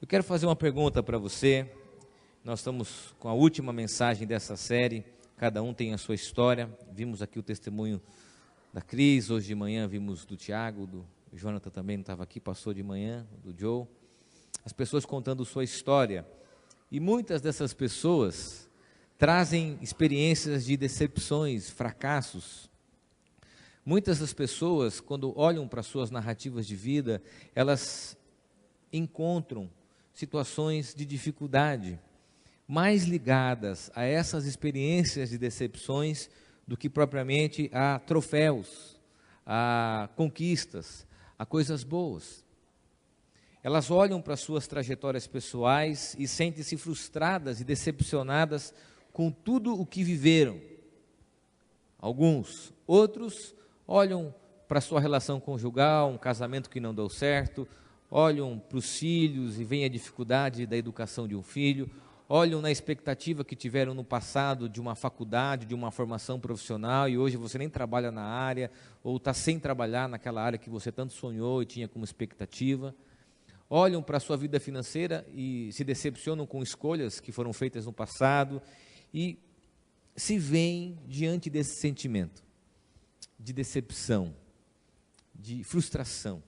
Eu quero fazer uma pergunta para você. Nós estamos com a última mensagem dessa série. Cada um tem a sua história. Vimos aqui o testemunho da Cris. Hoje de manhã vimos do Tiago, do Jonathan também não estava aqui, passou de manhã, do Joe. As pessoas contando sua história. E muitas dessas pessoas trazem experiências de decepções, fracassos. Muitas das pessoas, quando olham para suas narrativas de vida, elas encontram situações de dificuldade, mais ligadas a essas experiências de decepções do que propriamente a troféus, a conquistas, a coisas boas. Elas olham para suas trajetórias pessoais e sentem-se frustradas e decepcionadas com tudo o que viveram. Alguns, outros olham para sua relação conjugal, um casamento que não deu certo, olham para os filhos e veem a dificuldade da educação de um filho, olham na expectativa que tiveram no passado de uma faculdade, de uma formação profissional, e hoje você nem trabalha na área, ou está sem trabalhar naquela área que você tanto sonhou e tinha como expectativa. Olham para a sua vida financeira e se decepcionam com escolhas que foram feitas no passado, e se veem diante desse sentimento de decepção, de frustração.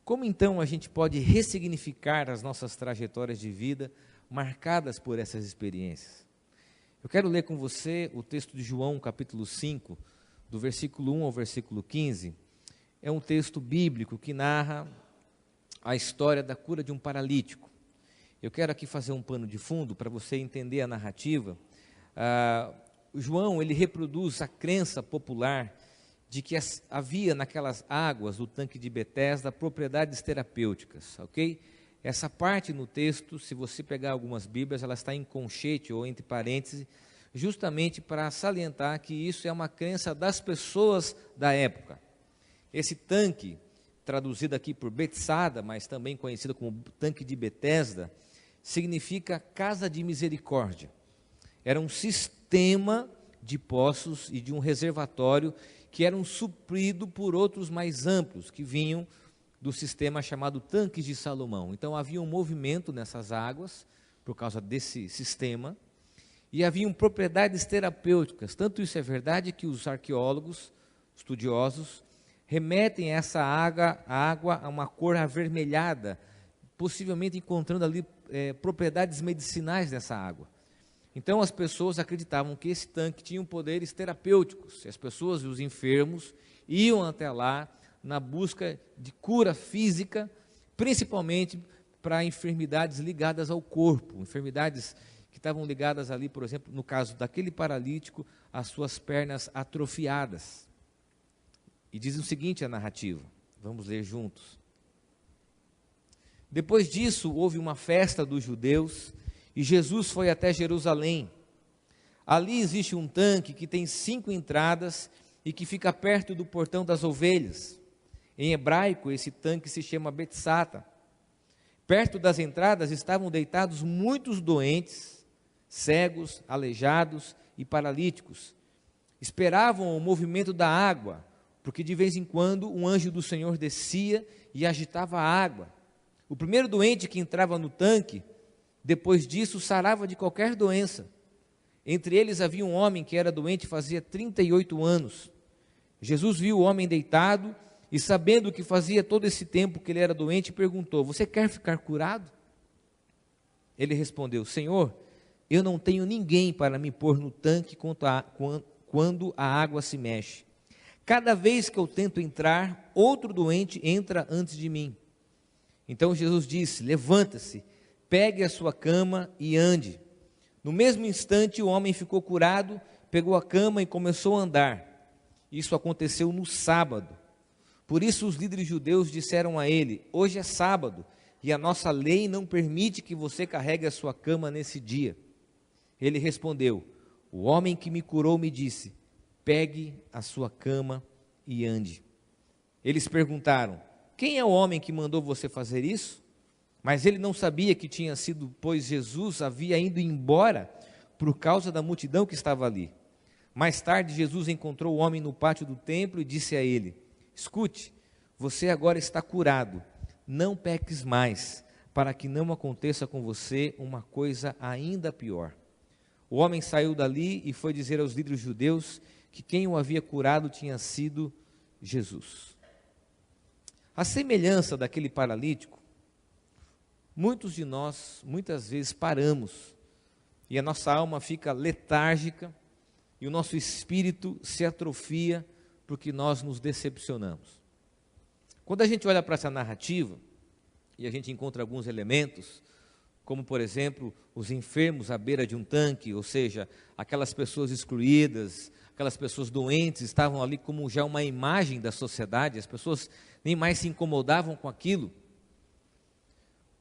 Como então a gente pode ressignificar as nossas trajetórias de vida marcadas por essas experiências? Eu quero ler com você o texto de João, capítulo 5, do versículo 1 ao versículo 15. É um texto bíblico que narra a história da cura de um paralítico. Eu quero aqui fazer um pano de fundo para você entender a narrativa. João, ele reproduz a crença popular de que havia naquelas águas do tanque de Betesda propriedades terapêuticas, ok? Essa parte no texto, se você pegar algumas bíblias, ela está em conchete ou entre parênteses, justamente para salientar que isso é uma crença das pessoas da época. Esse tanque, traduzido aqui por Betsada, mas também conhecido como tanque de Betesda, significa casa de misericórdia. Era um sistema de poços e de um reservatório que eram supridos por outros mais amplos, que vinham do sistema chamado Tanques de Salomão. Então havia um movimento nessas águas, por causa desse sistema, e haviam propriedades terapêuticas. Tanto isso é verdade que os arqueólogos, estudiosos, remetem essa água a uma cor avermelhada, possivelmente encontrando ali propriedades medicinais nessa água. Então as pessoas acreditavam que esse tanque tinha poderes terapêuticos. As pessoas e os enfermos iam até lá na busca de cura física, principalmente para enfermidades ligadas ao corpo, enfermidades que estavam ligadas ali, por exemplo, no caso daquele paralítico, às suas pernas atrofiadas. E diz o seguinte a narrativa, vamos ler juntos. Depois disso, houve uma festa dos judeus, e Jesus foi até Jerusalém. Ali existe um tanque que tem 5 entradas e que fica perto do portão das ovelhas. Em hebraico, esse tanque se chama Betsata. Perto das entradas estavam deitados muitos doentes, cegos, aleijados e paralíticos. Esperavam o movimento da água, porque de vez em quando um anjo do Senhor descia e agitava a água. O primeiro doente que entrava no tanque, depois disso, sarava de qualquer doença. Entre eles havia um homem que era doente fazia 38 anos. Jesus viu o homem deitado e, sabendo que fazia todo esse tempo que ele era doente, perguntou: você quer ficar curado? Ele respondeu: Senhor, eu não tenho ninguém para me pôr no tanque quando a água se mexe. Cada vez que eu tento entrar, outro doente entra antes de mim. Então Jesus disse: levanta-se, pegue a sua cama e ande. No mesmo instante o homem ficou curado, pegou a cama e começou a andar. Isso aconteceu no sábado. Por isso os líderes judeus disseram a ele: hoje é sábado e a nossa lei não permite que você carregue a sua cama nesse dia. Ele respondeu: o homem que me curou me disse: pegue a sua cama e ande. Eles perguntaram: quem é o homem que mandou você fazer isso? Mas ele não sabia que tinha sido, pois Jesus havia ido embora por causa da multidão que estava ali. Mais tarde, Jesus encontrou o homem no pátio do templo e disse a ele: escute, você agora está curado, não peques mais, para que não aconteça com você uma coisa ainda pior. O homem saiu dali e foi dizer aos líderes judeus que quem o havia curado tinha sido Jesus. A semelhança daquele paralítico, muitos de nós, muitas vezes, paramos e a nossa alma fica letárgica e o nosso espírito se atrofia porque nós nos decepcionamos. Quando a gente olha para essa narrativa e a gente encontra alguns elementos, como, por exemplo, os enfermos à beira de um tanque, ou seja, aquelas pessoas excluídas, aquelas pessoas doentes, estavam ali como já uma imagem da sociedade, as pessoas nem mais se incomodavam com aquilo.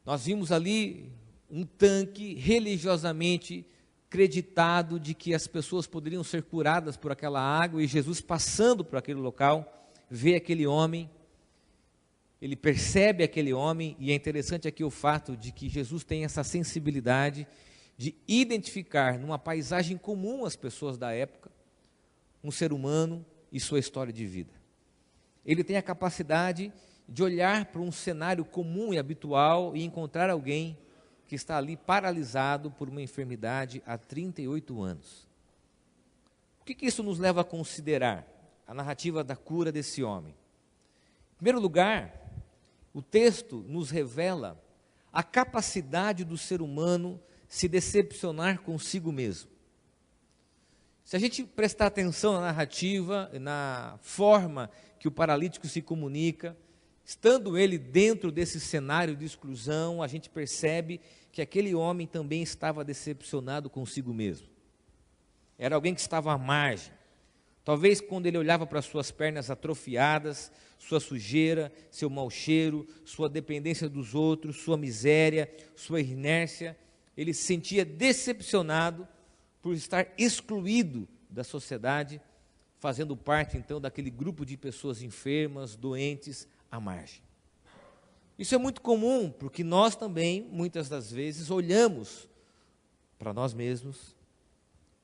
Nós vimos ali um tanque religiosamente acreditado de que as pessoas poderiam ser curadas por aquela água, e Jesus passando por aquele local, vê aquele homem, ele percebe aquele homem, e é interessante aqui o fato de que Jesus tem essa sensibilidade de identificar numa paisagem comum às pessoas da época, um ser humano e sua história de vida. Ele tem a capacidade de olhar para um cenário comum e habitual e encontrar alguém que está ali paralisado por uma enfermidade há 38 anos. O que isso nos leva a considerar? A narrativa da cura desse homem. Em primeiro lugar, o texto nos revela a capacidade do ser humano se decepcionar consigo mesmo. Se a gente prestar atenção na narrativa, na forma que o paralítico se comunica, estando ele dentro desse cenário de exclusão, a gente percebe que aquele homem também estava decepcionado consigo mesmo. Era alguém que estava à margem. Talvez quando ele olhava para suas pernas atrofiadas, sua sujeira, seu mau cheiro, sua dependência dos outros, sua miséria, sua inércia, ele se sentia decepcionado por estar excluído da sociedade, fazendo parte então daquele grupo de pessoas enfermas, doentes, à margem. Isso é muito comum, porque nós também, muitas das vezes, olhamos para nós mesmos,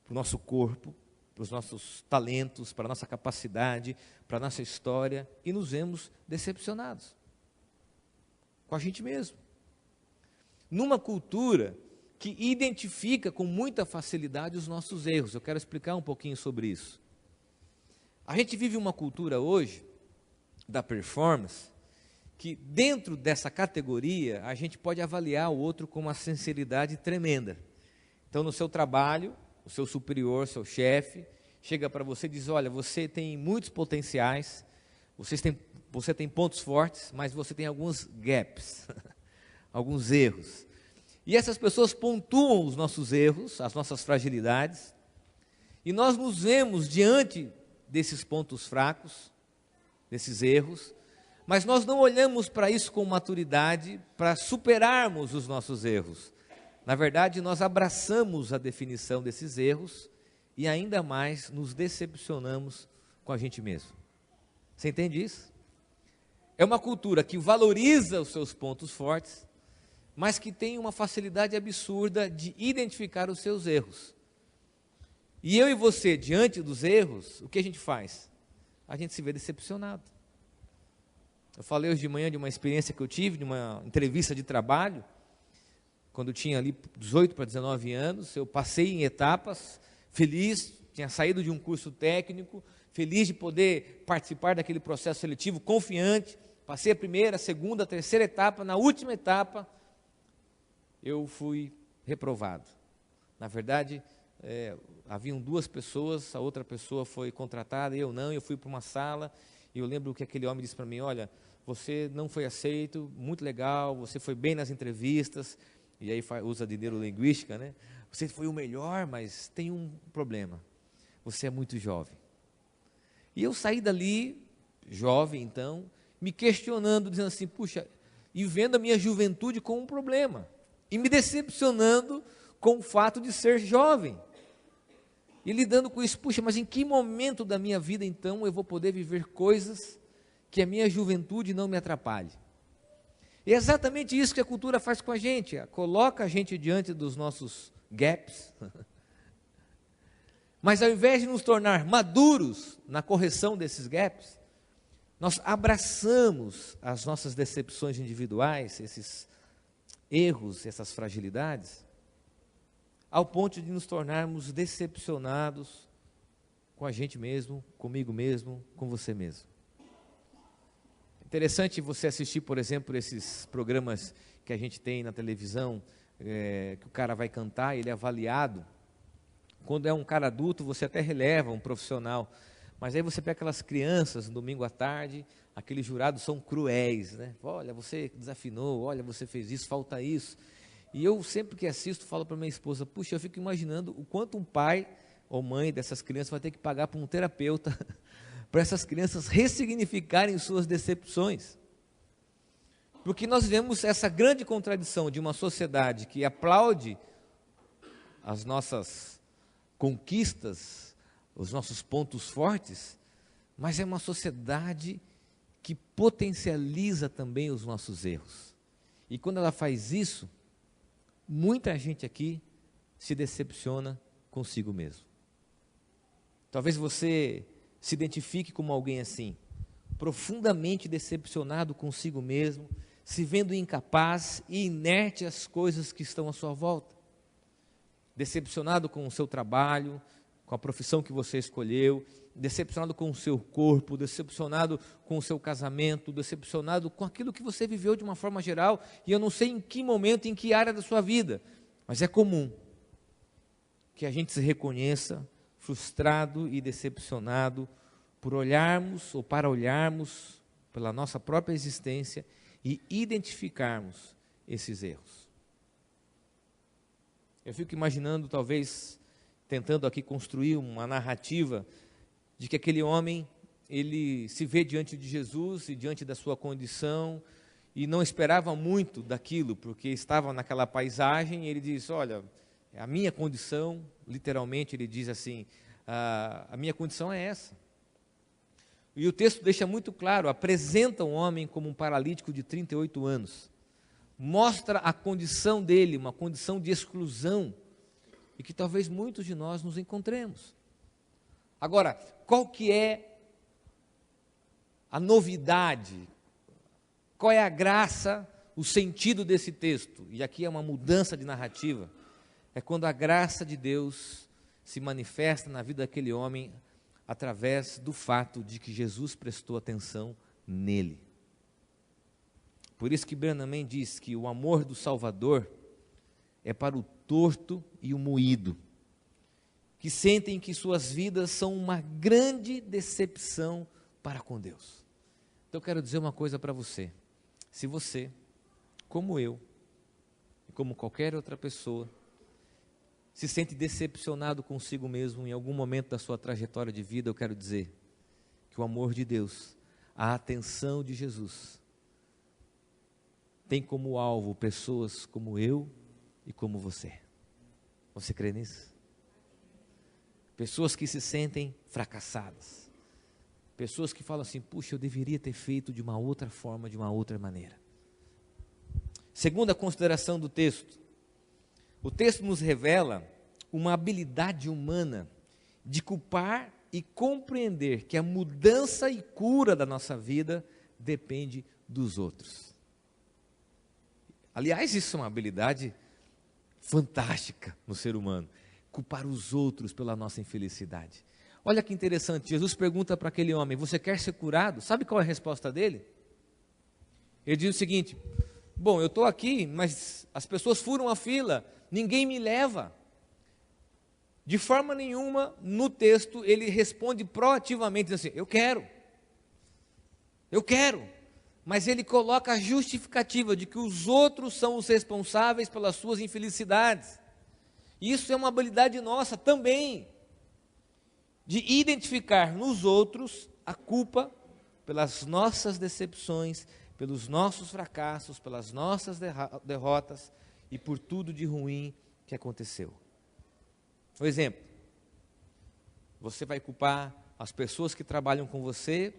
para o nosso corpo, para os nossos talentos, para a nossa capacidade, para a nossa história, e nos vemos decepcionados com a gente mesmo. Numa cultura que identifica com muita facilidade os nossos erros, eu quero explicar um pouquinho sobre isso. A gente vive uma cultura hoje, da performance, que dentro dessa categoria, a gente pode avaliar o outro com uma sinceridade tremenda. Então, no seu trabalho, o seu superior, seu chefe, chega para você e diz, olha, você tem muitos potenciais, você tem pontos fortes, mas você tem alguns gaps, alguns erros. E essas pessoas pontuam os nossos erros, as nossas fragilidades, e nós nos vemos diante desses pontos fracos, desses erros, mas nós não olhamos para isso com maturidade para superarmos os nossos erros. Na verdade, nós abraçamos a definição desses erros e ainda mais nos decepcionamos com a gente mesmo. Você entende isso? É uma cultura que valoriza os seus pontos fortes, mas que tem uma facilidade absurda de identificar os seus erros. E eu e você, diante dos erros, o que a gente faz? A gente se vê decepcionado. Eu falei hoje de manhã de uma experiência que eu tive, de uma entrevista de trabalho, quando eu tinha ali 18 para 19 anos, eu passei em etapas, feliz, tinha saído de um curso técnico, feliz de poder participar daquele processo seletivo, confiante, passei a primeira, a segunda, a terceira etapa, na última etapa, eu fui reprovado. Na verdade, haviam duas pessoas, a outra pessoa foi contratada, eu não, eu fui para uma sala, e eu lembro que aquele homem disse para mim, olha, você não foi aceito, muito legal, você foi bem nas entrevistas, e aí usa de neurolinguística, né? Você foi o melhor, mas tem um problema, você é muito jovem. E eu saí dali, jovem então, me questionando, dizendo assim, puxa, e vendo a minha juventude como um problema, e me decepcionando com o fato de ser jovem, e lidando com isso, puxa, mas em que momento da minha vida então eu vou poder viver coisas que a minha juventude não me atrapalhe? E é exatamente isso que a cultura faz com a gente, coloca a gente diante dos nossos gaps, mas ao invés de nos tornar maduros na correção desses gaps, nós abraçamos as nossas decepções individuais, esses erros, essas fragilidades, ao ponto de nos tornarmos decepcionados com a gente mesmo, comigo mesmo, com você mesmo. Interessante você assistir, por exemplo, esses programas que a gente tem na televisão, que o cara vai cantar, ele é avaliado. Quando é um cara adulto, você até releva um profissional, mas aí você pega aquelas crianças no domingo à tarde, aqueles jurados são cruéis, né? Olha, você desafinou, olha, você fez isso, falta isso. E eu sempre que assisto, falo para minha esposa, puxa, eu fico imaginando o quanto um pai ou mãe dessas crianças vai ter que pagar para um terapeuta, para essas crianças ressignificarem suas decepções. Porque nós vemos essa grande contradição de uma sociedade que aplaude as nossas conquistas, os nossos pontos fortes, mas é uma sociedade que potencializa também os nossos erros. E quando ela faz isso, muita gente aqui se decepciona consigo mesmo. Talvez você se identifique como alguém assim, profundamente decepcionado consigo mesmo, se vendo incapaz e inerte às coisas que estão à sua volta. Decepcionado com o seu trabalho, com a profissão que você escolheu, decepcionado com o seu corpo, decepcionado com o seu casamento, decepcionado com aquilo que você viveu de uma forma geral, e eu não sei em que momento, em que área da sua vida, mas é comum que a gente se reconheça frustrado e decepcionado por olharmos ou para olharmos pela nossa própria existência e identificarmos esses erros. Eu fico imaginando, talvez, tentando aqui construir uma narrativa de que aquele homem, ele se vê diante de Jesus e diante da sua condição e não esperava muito daquilo, porque estava naquela paisagem, e ele diz, olha, a minha condição, literalmente ele diz assim, a minha condição é essa. E o texto deixa muito claro, apresenta um homem como um paralítico de 38 anos, mostra a condição dele, uma condição de exclusão, e que talvez muitos de nós nos encontremos. Agora, qual que é a novidade? Qual é a graça, o sentido desse texto? E aqui é uma mudança de narrativa. É quando a graça de Deus se manifesta na vida daquele homem através do fato de que Jesus prestou atenção nele. Por isso que Branham diz que o amor do Salvador é para o torto e o moído, que sentem que suas vidas são uma grande decepção para com Deus. Então eu quero dizer uma coisa para você. Se você, como eu, e como qualquer outra pessoa, se sente decepcionado consigo mesmo em algum momento da sua trajetória de vida, eu quero dizer que o amor de Deus, a atenção de Jesus, tem como alvo pessoas como eu e como você. Você crê nisso? Pessoas que se sentem fracassadas. Pessoas que falam assim, puxa, eu deveria ter feito de uma outra forma, de uma outra maneira. Segunda consideração do texto. O texto nos revela uma habilidade humana de culpar e compreender que a mudança e cura da nossa vida depende dos outros. Aliás, isso é uma habilidade fantástica no ser humano, culpar os outros pela nossa infelicidade. Olha que interessante, Jesus pergunta para aquele homem, você quer ser curado? Sabe qual é a resposta dele? Ele diz o seguinte, bom, eu estou aqui, mas as pessoas furam a fila, ninguém me leva. De forma nenhuma, no texto, ele responde proativamente, diz assim, eu quero, mas ele coloca a justificativa de que os outros são os responsáveis pelas suas infelicidades. Isso é uma habilidade nossa também, de identificar nos outros a culpa pelas nossas decepções, pelos nossos fracassos, pelas nossas derrotas e por tudo de ruim que aconteceu. Por exemplo, você vai culpar as pessoas que trabalham com você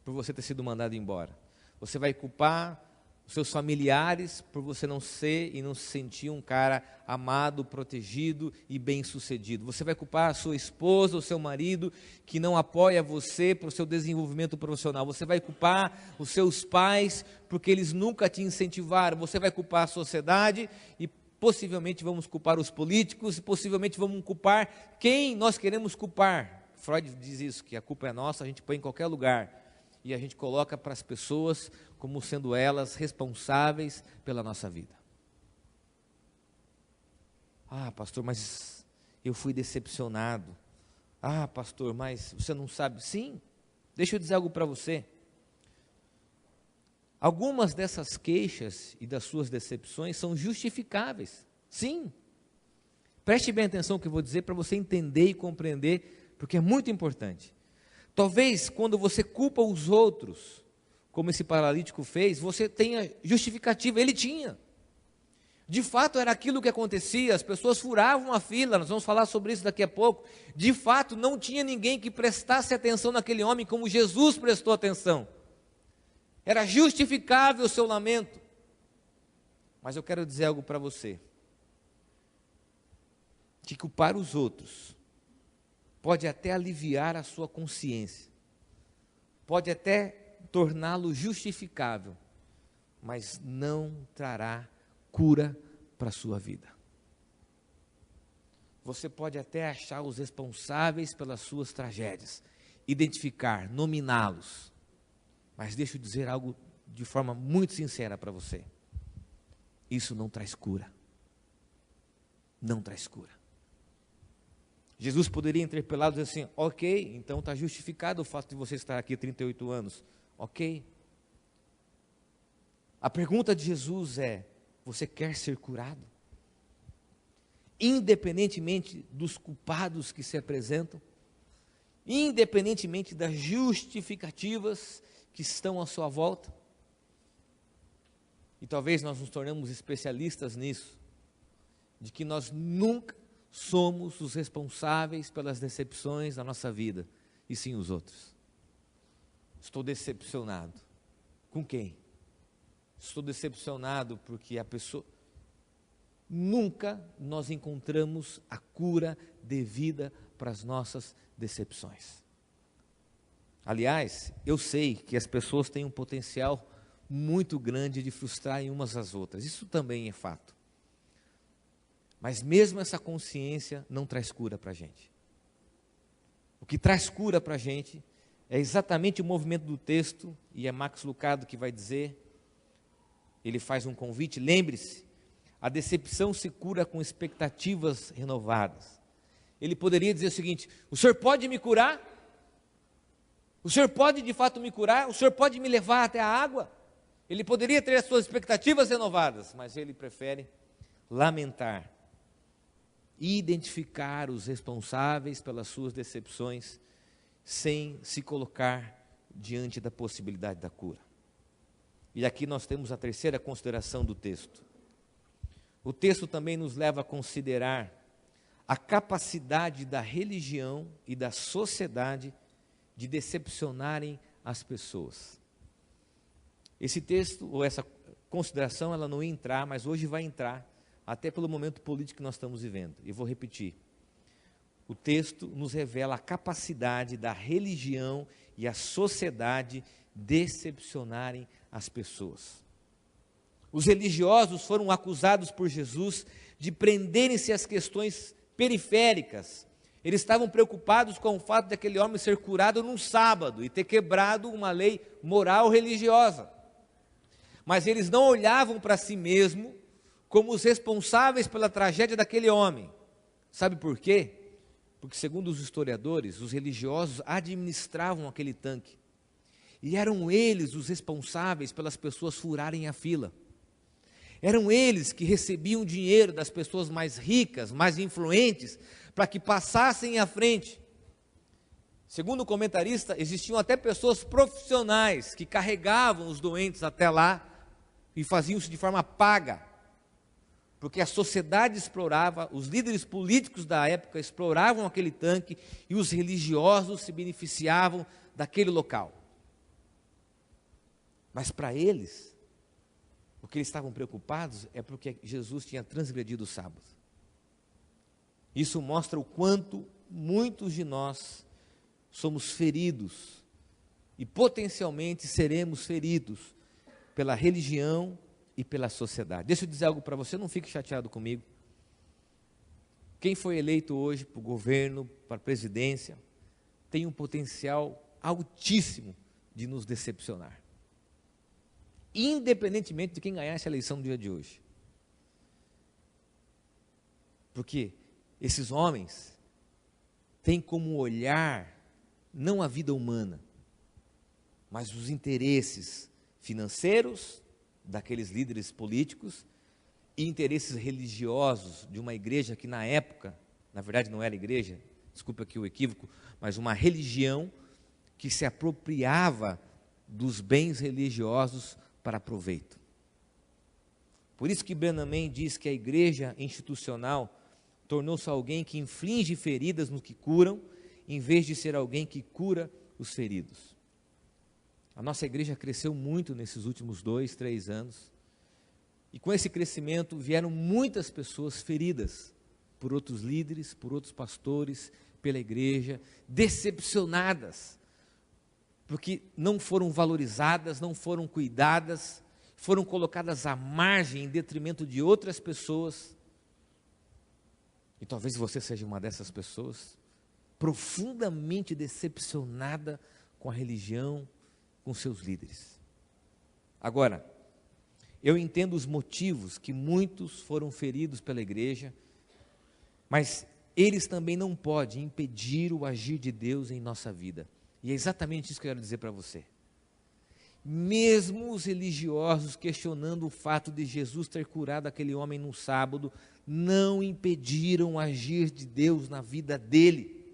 por você ter sido mandado embora. Você vai culpar os seus familiares, por você não ser e não se sentir um cara amado, protegido e bem-sucedido. Você vai culpar a sua esposa, o seu marido, que não apoia você para o seu desenvolvimento profissional. Você vai culpar os seus pais, porque eles nunca te incentivaram. Você vai culpar a sociedade e possivelmente vamos culpar os políticos, e possivelmente vamos culpar quem nós queremos culpar. Freud diz isso, que a culpa é nossa, a gente põe em qualquer lugar. E a gente coloca para as pessoas como sendo elas responsáveis pela nossa vida. Ah, pastor, mas eu fui decepcionado. Ah, pastor, mas você não sabe. Sim, deixa eu dizer algo para você. Algumas dessas queixas e das suas decepções são justificáveis. Sim. Preste bem atenção no que eu vou dizer para você entender e compreender, porque é muito importante. Talvez quando você culpa os outros, como esse paralítico fez, você tenha justificativa. Ele tinha. De fato era aquilo que acontecia, as pessoas furavam a fila, nós vamos falar sobre isso daqui a pouco. De fato não tinha ninguém que prestasse atenção naquele homem como Jesus prestou atenção. Era justificável o seu lamento. Mas eu quero dizer algo para você. Que culpar os outros pode até aliviar a sua consciência, pode até torná-lo justificável, mas não trará cura para a sua vida. Você pode até achar os responsáveis pelas suas tragédias, identificar, nominá-los, mas deixa eu dizer algo de forma muito sincera para você. Isso não traz cura. Não traz cura. Jesus poderia interpelá-los e dizer assim, ok, então está justificado o fato de você estar aqui há 38 anos. Ok. A pergunta de Jesus é, você quer ser curado? Independentemente dos culpados que se apresentam, independentemente das justificativas que estão à sua volta, e talvez nós nos tornamos especialistas nisso, de que nós nunca somos os responsáveis pelas decepções da nossa vida, e sim os outros. Estou decepcionado. Com quem? Estou decepcionado porque a pessoa... Nunca nós encontramos a cura devida para as nossas decepções. Aliás, eu sei que as pessoas têm um potencial muito grande de frustrarem umas às outras. Isso também é fato. Mas mesmo essa consciência não traz cura para a gente. O que traz cura para a gente é exatamente o movimento do texto, e é Max Lucado que vai dizer, ele faz um convite, lembre-se, a decepção se cura com expectativas renovadas. Ele poderia dizer o seguinte, o senhor pode me curar? O senhor pode de fato me curar? O senhor pode me levar até a água? Ele poderia ter as suas expectativas renovadas, mas ele prefere lamentar, identificar os responsáveis pelas suas decepções, sem se colocar diante da possibilidade da cura. E aqui nós temos a terceira consideração do texto. O texto também nos leva a considerar a capacidade da religião e da sociedade de decepcionarem as pessoas. Esse texto, ou essa consideração, ela não ia entrar, mas hoje vai entrar, até pelo momento político que nós estamos vivendo. E vou repetir. O texto nos revela a capacidade da religião e a sociedade decepcionarem as pessoas. Os religiosos foram acusados por Jesus de prenderem-se às questões periféricas. Eles estavam preocupados com o fato de aquele homem ser curado num sábado e ter quebrado uma lei moral religiosa. Mas eles não olhavam para si mesmos como os responsáveis pela tragédia daquele homem. Sabe por quê? Porque, segundo os historiadores, os religiosos administravam aquele tanque. E eram eles os responsáveis pelas pessoas furarem a fila. Eram eles que recebiam dinheiro das pessoas mais ricas, mais influentes, para que passassem à frente. Segundo o comentarista, existiam até pessoas profissionais que carregavam os doentes até lá e faziam isso de forma paga. Porque a sociedade explorava, os líderes políticos da época exploravam aquele tanque e os religiosos se beneficiavam daquele local. Mas para eles, O que eles estavam preocupados é porque Jesus tinha transgredido o sábado. Isso mostra o quanto muitos de nós somos feridos e potencialmente seremos feridos pela religião e pela sociedade. Deixa eu dizer algo para você, não fique chateado comigo. Quem foi eleito hoje para o governo, para a presidência, tem um potencial altíssimo de nos decepcionar. Independentemente de quem ganhar essa eleição no dia de hoje. Porque esses homens têm como olhar não a vida humana, mas os interesses financeiros daqueles líderes políticos e interesses religiosos de uma igreja que na época, na verdade não era igreja, desculpa aqui o equívoco, mas uma religião que se apropriava dos bens religiosos para proveito. Por isso que Branham diz que a igreja institucional tornou-se alguém que inflige feridas no que curam, em vez de ser alguém que cura os feridos. A nossa igreja cresceu muito nesses últimos 2, 3 anos, e com esse crescimento vieram muitas pessoas feridas por outros líderes, por outros pastores, pela igreja, decepcionadas, porque não foram valorizadas, não foram cuidadas, foram colocadas à margem em detrimento de outras pessoas. E talvez você seja uma dessas pessoas, profundamente decepcionada com a religião, com seus líderes. Agora, eu entendo os motivos que muitos foram feridos pela igreja, mas eles também não podem impedir o agir de Deus em nossa vida. E é exatamente isso que eu quero dizer para você. Mesmo os religiosos questionando o fato de Jesus ter curado aquele homem no sábado, não impediram o agir de Deus na vida dele.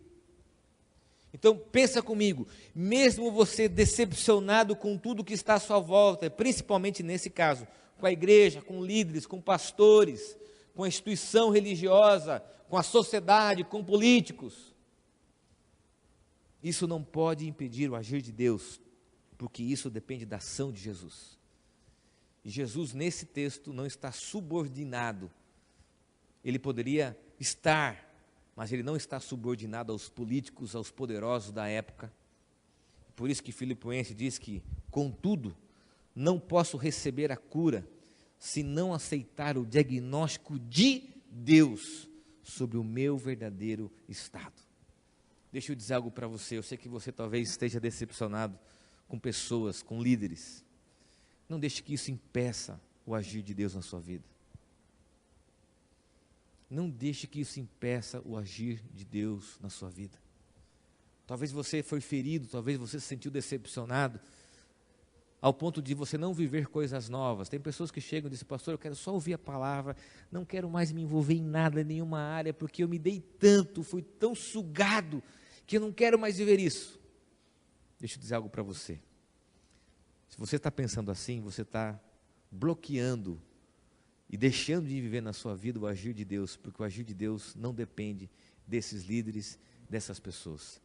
Então pensa comigo, mesmo você decepcionado com tudo que está à sua volta, principalmente nesse caso, com a igreja, com líderes, com pastores, com a instituição religiosa, com a sociedade, com políticos, isso não pode impedir o agir de Deus, porque isso depende da ação de Jesus. E Jesus nesse texto não está subordinado, ele poderia estar, mas ele não está subordinado aos políticos, aos poderosos da época. Por isso que Filipenses diz que, contudo, não posso receber a cura se não aceitar o diagnóstico de Deus sobre o meu verdadeiro estado. Deixa eu dizer algo para você, eu sei que você talvez esteja decepcionado com pessoas, com líderes. Não deixe que isso impeça o agir de Deus na sua vida. Não deixe que isso impeça o agir de Deus na sua vida. Talvez você foi ferido, talvez você se sentiu decepcionado, ao ponto de você não viver coisas novas. Tem pessoas que chegam e dizem, pastor, eu quero só ouvir a palavra, não quero mais me envolver em nada, em nenhuma área, porque eu me dei tanto, fui tão sugado, que eu não quero mais viver isso. Deixa eu dizer algo para você. Se você está pensando assim, você está bloqueando e deixando de viver na sua vida o agir de Deus, porque o agir de Deus não depende desses líderes, dessas pessoas.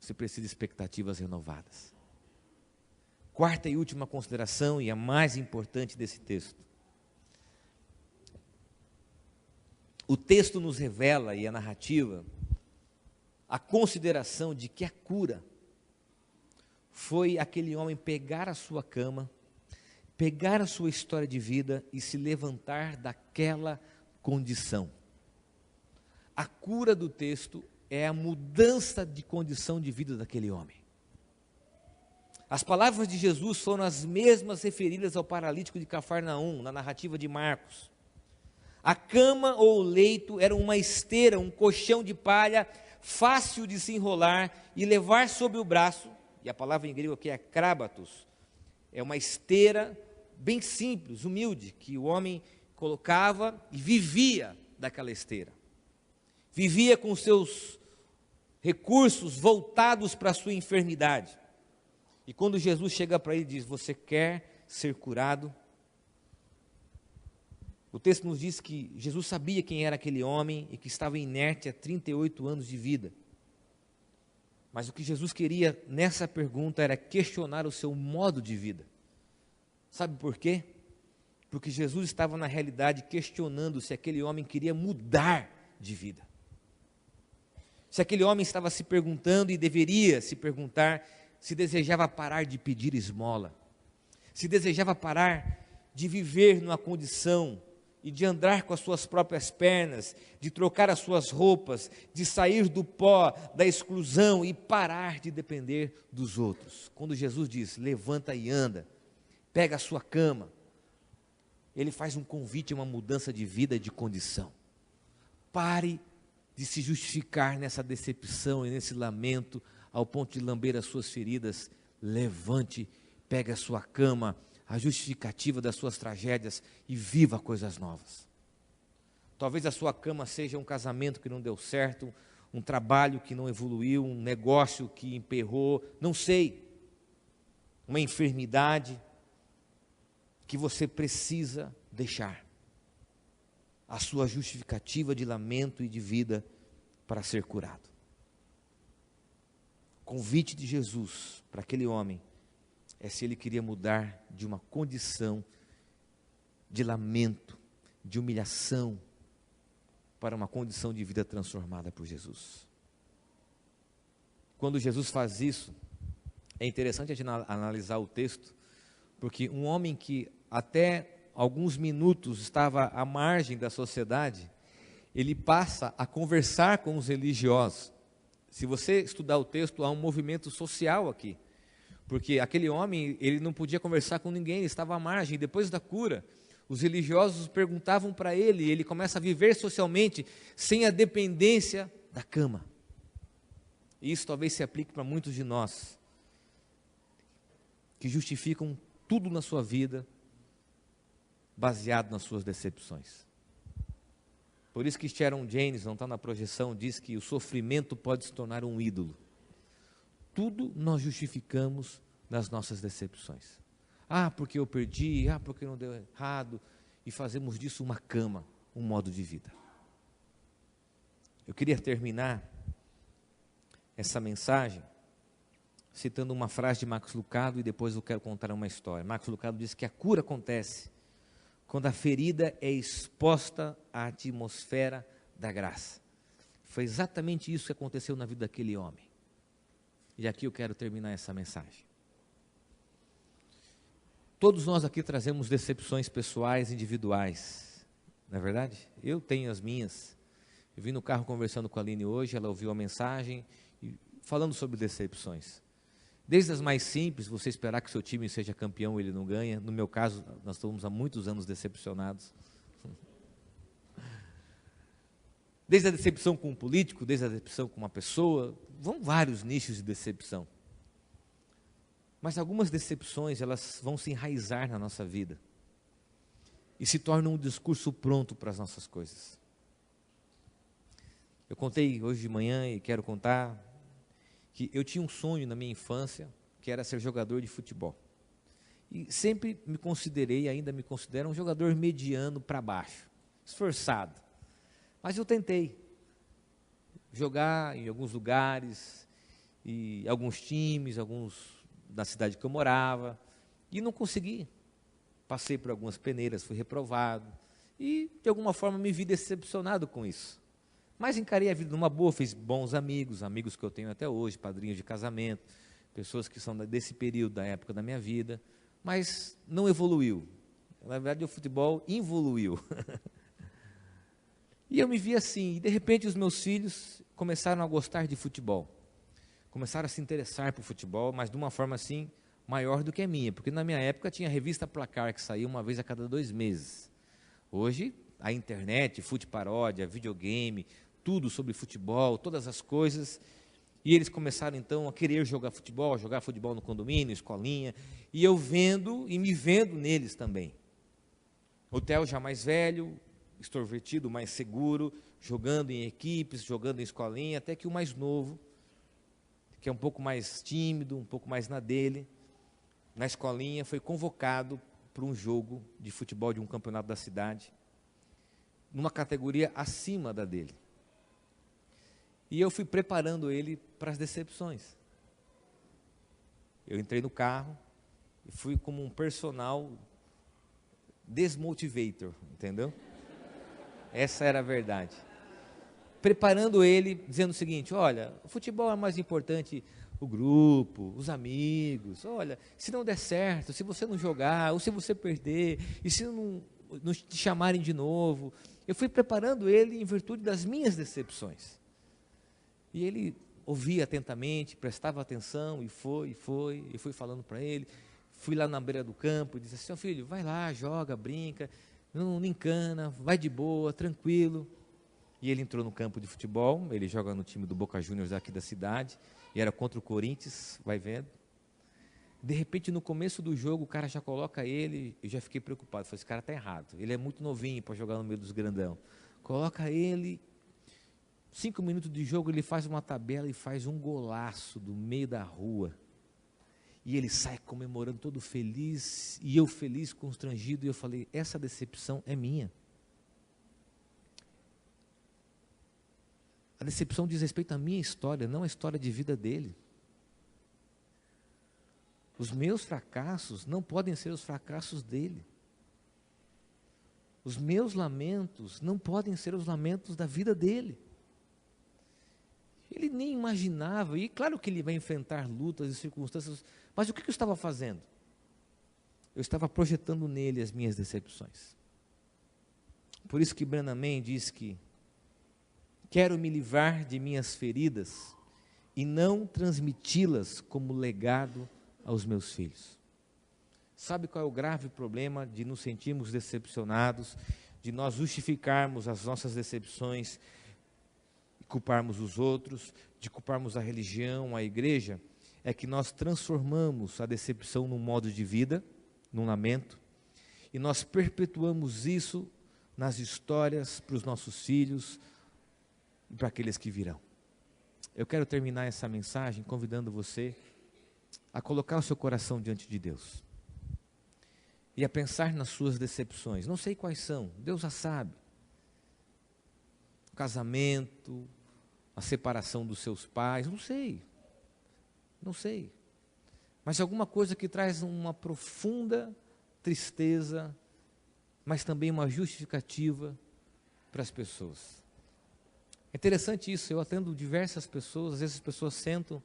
Você precisa de expectativas renovadas. Quarta e última consideração, e a mais importante desse texto. O texto nos revela, e a narrativa, a consideração de que a cura foi aquele homem pegar a sua cama, pegar a sua história de vida e se levantar daquela condição. A cura do texto é a mudança de condição de vida daquele homem. As palavras de Jesus foram as mesmas referidas ao paralítico de Cafarnaum, na narrativa de Marcos. A cama ou o leito era uma esteira, um colchão de palha, fácil de se enrolar e levar sobre o braço, e a palavra em grego aqui é krábatos, é uma esteira bem simples, humilde, que o homem colocava e vivia daquela esteira. Vivia com seus recursos voltados para a sua enfermidade. E quando Jesus chega para ele e diz, você quer ser curado? O texto nos diz que Jesus sabia quem era aquele homem e que estava inerte há 38 anos de vida. Mas o que Jesus queria nessa pergunta era questionar o seu modo de vida. Sabe por quê? porque Jesus estava na realidade questionando se aquele homem queria mudar de vida. Se aquele homem estava se perguntando e deveria se perguntar se desejava parar de pedir esmola, se desejava parar de viver numa condição e de andar com as suas próprias pernas, de trocar as suas roupas, de sair do pó, da exclusão e parar de depender dos outros. Quando Jesus diz, levanta e anda, pega a sua cama, ele faz um convite a uma mudança de vida e de condição. Pare de se justificar nessa decepção e nesse lamento, ao ponto de lamber as suas feridas. Levante, pegue a sua cama, a justificativa das suas tragédias e viva coisas novas. Talvez a sua cama seja um casamento que não deu certo, um trabalho que não evoluiu, um negócio que emperrou, não sei, uma enfermidade que você precisa deixar a sua justificativa de lamento e de vida para ser curado. O convite de Jesus para aquele homem é se ele queria mudar de uma condição de lamento, de humilhação, para uma condição de vida transformada por Jesus. Quando Jesus faz isso, é interessante a gente analisar o texto, porque um homem que até alguns minutos estava à margem da sociedade, ele passa a conversar com os religiosos. Se você estudar o texto, há um movimento social aqui, porque aquele homem, ele não podia conversar com ninguém, ele estava à margem. Depois da cura, os religiosos perguntavam para ele, e ele começa a viver socialmente, sem a dependência da cama. E isso talvez se aplique para muitos de nós, que justificam tudo na sua vida, baseado nas suas decepções. Por isso que Sharon Jaynes, não está na projeção, diz que o sofrimento pode se tornar um ídolo. Tudo nós justificamos nas nossas decepções. Ah, porque eu perdi, porque não deu errado, e fazemos disso uma cama, um modo de vida. Eu queria terminar essa mensagem citando uma frase de Max Lucado, e depois eu quero contar uma história. Max Lucado diz que a cura acontece quando a ferida é exposta à atmosfera da graça. Foi exatamente isso que aconteceu na vida daquele homem. E aqui eu quero terminar essa mensagem. Todos nós aqui trazemos decepções pessoais, individuais, não é verdade? Eu tenho as minhas. Eu vim no carro conversando com a Aline hoje, ela ouviu a mensagem, falando sobre decepções. Desde as mais simples, você esperar que seu time seja campeão, ele não ganha. No meu caso, nós estamos há muitos anos decepcionados. Desde a decepção com um político, desde a decepção com uma pessoa, vão vários nichos de decepção. Mas algumas decepções, elas vão se enraizar na nossa vida e se tornam um discurso pronto para as nossas coisas. Eu contei hoje de manhã e quero contar que eu tinha um sonho na minha infância, que era ser jogador de futebol. E sempre me considerei, ainda me considero, um jogador mediano para baixo, esforçado. Mas eu tentei jogar em alguns lugares, e alguns times, alguns da cidade que eu morava, e não consegui. Passei por algumas peneiras, fui reprovado, e de alguma forma me vi decepcionado com isso. Mas encarei a vida numa boa, fiz bons amigos, amigos que eu tenho até hoje, padrinhos de casamento, pessoas que são desse período, da época da minha vida, mas não evoluiu. Na verdade, o futebol involuiu. E eu me vi assim, e de repente os meus filhos começaram a gostar de futebol. Começaram a se interessar por futebol, mas de uma forma assim, maior do que a minha, porque na minha época tinha a revista Placar, que saía uma vez a cada 2 meses. Hoje, a internet, fute-paródia, videogame, tudo sobre futebol, todas as coisas, e eles começaram então a querer jogar futebol no condomínio, escolinha, e eu vendo e me vendo neles também. O Theo já mais velho, extrovertido, mais seguro, jogando em equipes, jogando em escolinha, até que o mais novo, que é um pouco mais tímido, um pouco mais na dele, na escolinha, foi convocado para um jogo de futebol de um campeonato da cidade, numa categoria acima da dele. E eu fui preparando ele para as decepções. Eu entrei no carro e fui como um personal desmotivator, entendeu? Essa era a verdade. Preparando ele, dizendo o seguinte: olha, o futebol é mais importante o grupo, os amigos. Olha, se não der certo, se você não jogar, ou se você perder, e se não te chamarem de novo. Eu fui preparando ele em virtude das minhas decepções. E ele ouvia atentamente, prestava atenção, e fui falando para ele. Fui lá na beira do campo e disse assim: filho, vai lá, joga, brinca, não encana, vai de boa, tranquilo. E ele entrou no campo de futebol, ele joga no time do Boca Juniors aqui da cidade, e era contra o Corinthians, vai vendo. De repente, no começo do jogo, o cara já coloca ele, eu já fiquei preocupado, falei, esse cara está errado, ele é muito novinho para jogar no meio dos grandão. Coloca ele, 5 minutos de jogo, ele faz uma tabela e faz um golaço do meio da rua. E ele sai comemorando, todo feliz, e eu feliz, constrangido, e eu falei, essa decepção é minha. A decepção diz respeito à minha história, não à história de vida dele. Os meus fracassos não podem ser os fracassos dele. Os meus lamentos não podem ser os lamentos da vida dele. Ele nem imaginava, e claro que ele vai enfrentar lutas e circunstâncias, mas o que eu estava fazendo? Eu estava projetando nele as minhas decepções. Por isso que Branham Mann diz que quero me livrar de minhas feridas e não transmiti-las como legado aos meus filhos. Sabe qual é o grave problema de nos sentirmos decepcionados, de nós justificarmos as nossas decepções, culparmos os outros, de culparmos a religião, a igreja? É que nós transformamos a decepção num modo de vida, num lamento, e nós perpetuamos isso nas histórias para os nossos filhos e para aqueles que virão. Eu quero terminar essa mensagem convidando você a colocar o seu coração diante de Deus e a pensar nas suas decepções. Não sei quais são, Deus já sabe. O casamento, a separação dos seus pais, não sei. Mas alguma coisa que traz uma profunda tristeza, mas também uma justificativa para as pessoas. É interessante isso, eu atendo diversas pessoas, às vezes as pessoas sentam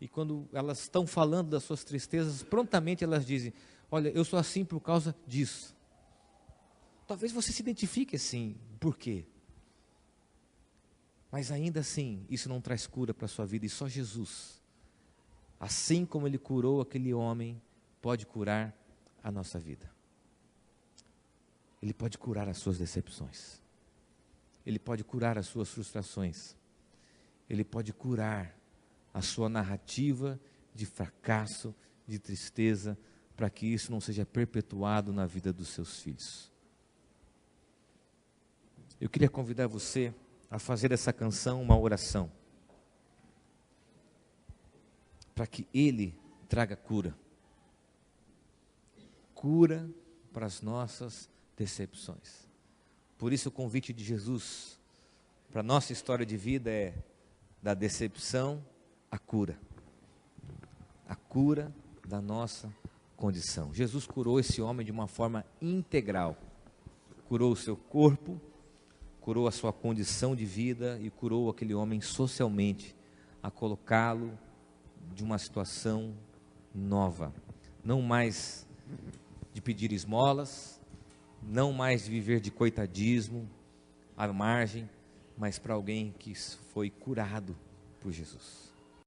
e quando elas estão falando das suas tristezas, prontamente elas dizem, olha, eu sou assim por causa disso. Talvez você se identifique assim, por quê? Mas ainda assim, isso não traz cura para a sua vida, e só Jesus, assim como Ele curou aquele homem, pode curar a nossa vida. Ele pode curar as suas decepções. Ele pode curar as suas frustrações. Ele pode curar a sua narrativa de fracasso, de tristeza, para que isso não seja perpetuado na vida dos seus filhos. Eu queria convidar você a fazer essa canção uma oração, para que Ele traga cura. Cura para as nossas decepções. Por isso o convite de Jesus para a nossa história de vida é da decepção à cura. A cura da nossa condição. Jesus curou esse homem de uma forma integral. Curou o seu corpo, curou a sua condição de vida e curou aquele homem socialmente, a colocá-lo de uma situação nova. Não mais de pedir esmolas, não mais de viver de coitadismo, à margem, mas para alguém que foi curado por Jesus.